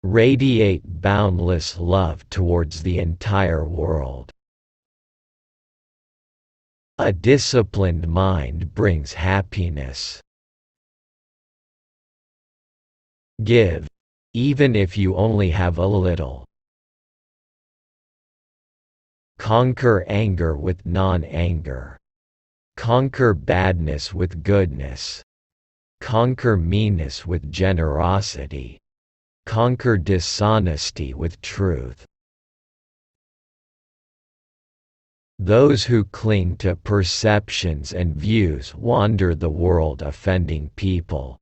radiate boundless love towards the entire world. A disciplined mind brings happiness. Give, even if you only have a little. Conquer anger with non-anger. Conquer badness with goodness. Conquer meanness with generosity. Conquer dishonesty with truth. Those who cling to perceptions and views wander the world offending people.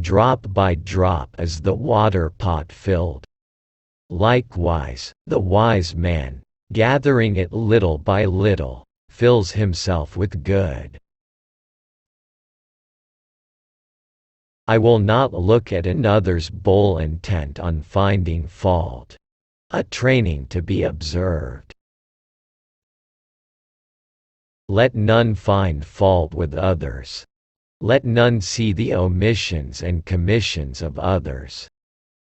Drop by drop is the water pot filled. Likewise, the wise man, gathering it little by little, fills himself with good. I will not look at another's bowl intent on finding fault. A training to be observed. Let none find fault with others. Let none see the omissions and commissions of others.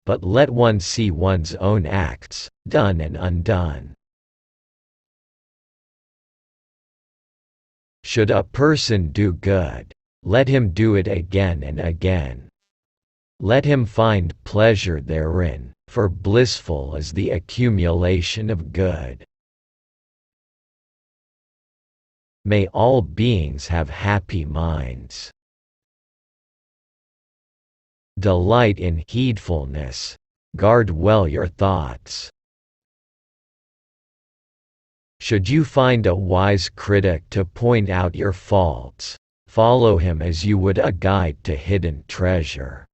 But let one see one's own acts, done and undone. Should a person do good, let him do it again and again. Let him find pleasure therein, for blissful is the accumulation of good. May all beings have happy minds. Delight in heedfulness. Guard well your thoughts. Should you find a wise critic to point out your faults, follow him as you would a guide to hidden treasure.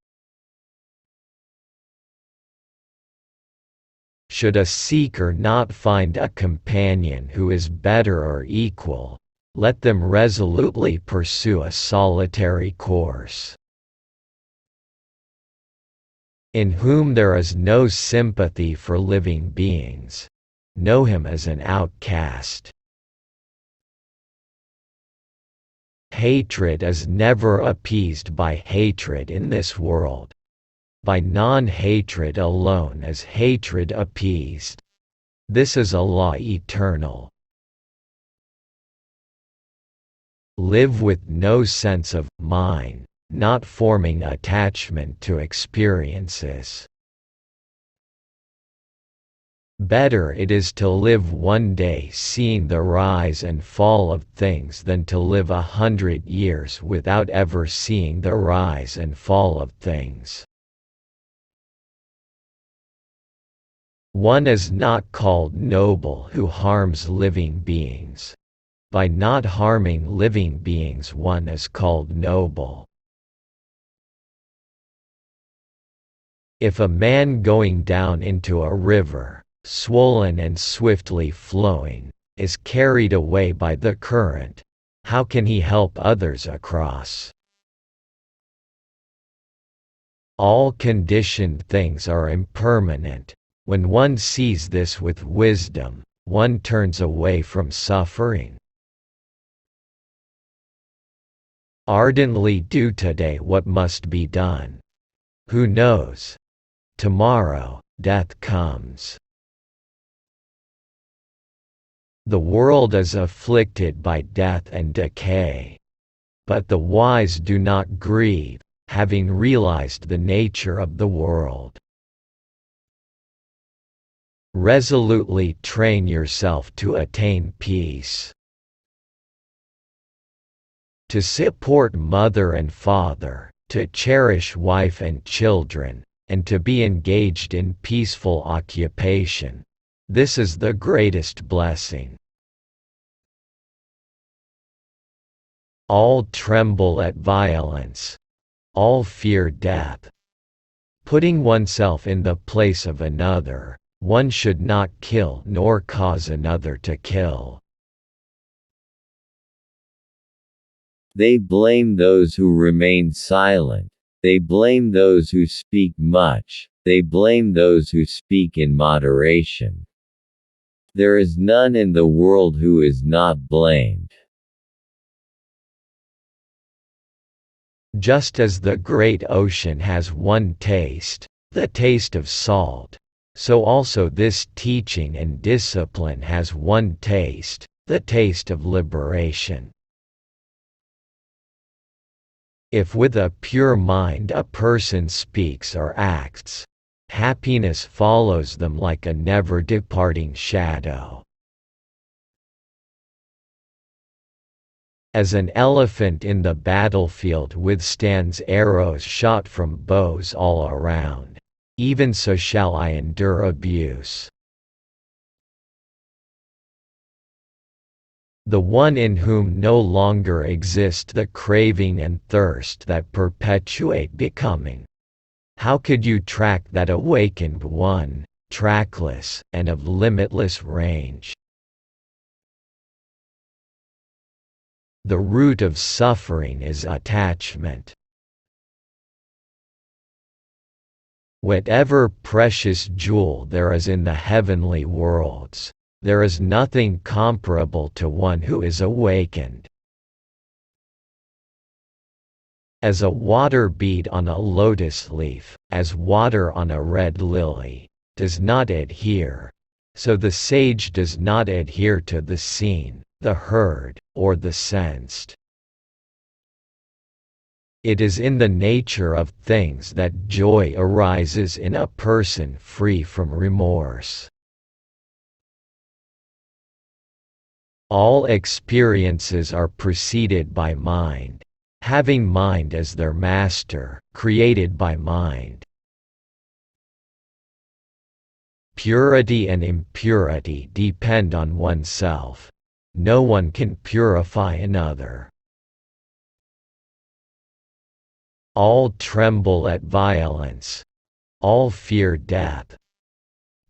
Should a seeker not find a companion who is better or equal, let them resolutely pursue a solitary course. In whom there is no sympathy for living beings, know him as an outcast. Hatred is never appeased by hatred in this world. By non-hatred alone is hatred appeased. This is a law eternal. Live with no sense of mine, not forming attachment to experiences. Better it is to live one day seeing the rise and fall of things than to live 100 years without ever seeing the rise and fall of things. One is not called noble who harms living beings. By not harming living beings one is called noble. If a man going down into a river, swollen and swiftly flowing, is carried away by the current, how can he help others across? All conditioned things are impermanent. When one sees this with wisdom, one turns away from suffering. Ardently do today what must be done. Who knows? Tomorrow, death comes. The world is afflicted by death and decay. But the wise do not grieve, having realized the nature of the world. Resolutely train yourself to attain peace. To support mother and father, to cherish wife and children, and to be engaged in peaceful occupation. This is the greatest blessing. All tremble at violence. All fear death. Putting oneself in the place of another, one should not kill nor cause another to kill. They blame those who remain silent. They blame those who speak much. They blame those who speak in moderation. There is none in the world who is not blamed. Just as the great ocean has one taste, the taste of salt, so also this teaching and discipline has one taste, the taste of liberation. If with a pure mind a person speaks or acts, happiness follows them like a never-departing shadow. As an elephant in the battlefield withstands arrows shot from bows all around, even so shall I endure abuse. The one in whom no longer exist the craving and thirst that perpetuate becoming. How could you track that awakened one, trackless, and of limitless range? The root of suffering is attachment. Whatever precious jewel there is in the heavenly worlds, there is nothing comparable to one who is awakened. As a water bead on a lotus leaf, as water on a red lily, does not adhere, so the sage does not adhere to the seen, the heard, or the sensed. It is in the nature of things that joy arises in a person free from remorse. All experiences are preceded by mind, having mind as their master, created by mind. Purity and impurity depend on oneself. No one can purify another. All tremble at violence. All fear death.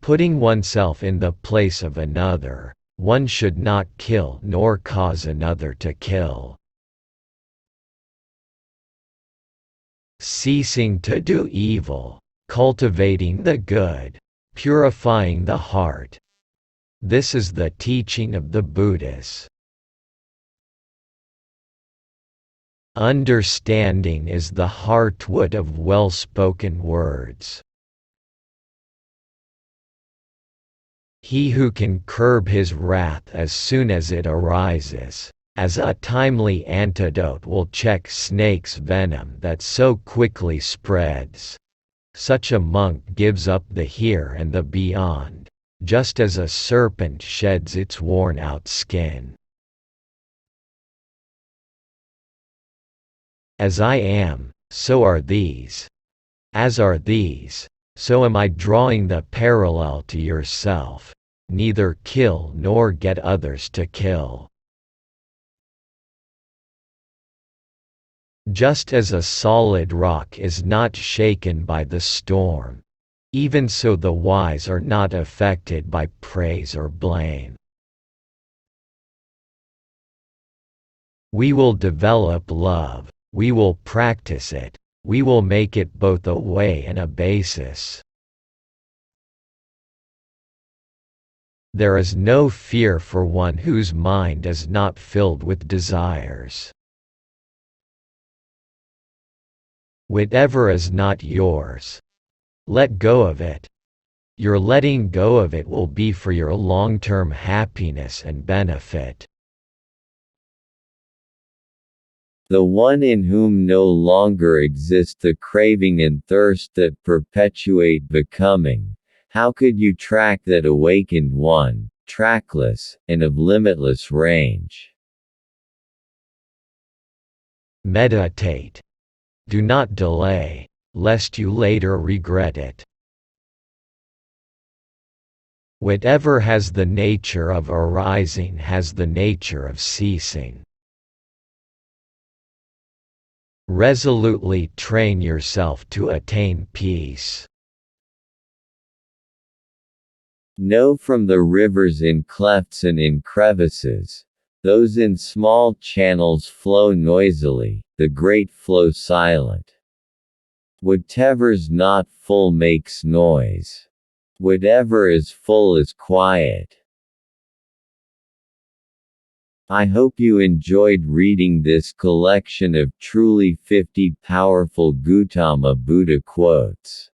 Putting oneself in the place of another, one should not kill nor cause another to kill. Ceasing to do evil, cultivating the good, purifying the heart. This is the teaching of the Buddhists. Understanding is the heartwood of well-spoken words. He who can curb his wrath as soon as it arises, as a timely antidote will check snake's venom that so quickly spreads. Such a monk gives up the here and the beyond, just as a serpent sheds its worn-out skin. As I am, so are these. As are these, so am I, drawing the parallel to yourself. Neither kill nor get others to kill. Just as a solid rock is not shaken by the storm, even so the wise are not affected by praise or blame. We will develop love, we will practice it, we will make it both a way and a basis. There is no fear for one whose mind is not filled with desires. Whatever is not yours, let go of it. Your letting go of it will be for your long-term happiness and benefit. The one in whom no longer exist the craving and thirst that perpetuate becoming. How could you track that awakened one, trackless, and of limitless range? Meditate. Do not delay, lest you later regret it. Whatever has the nature of arising has the nature of ceasing. Resolutely train yourself to attain peace. Know from the rivers in clefts and in crevices, those in small channels flow noisily, the great flow silent. Whatever's not full makes noise. Whatever is full is quiet. I hope you enjoyed reading this collection of truly 50 powerful Gautama Buddha quotes.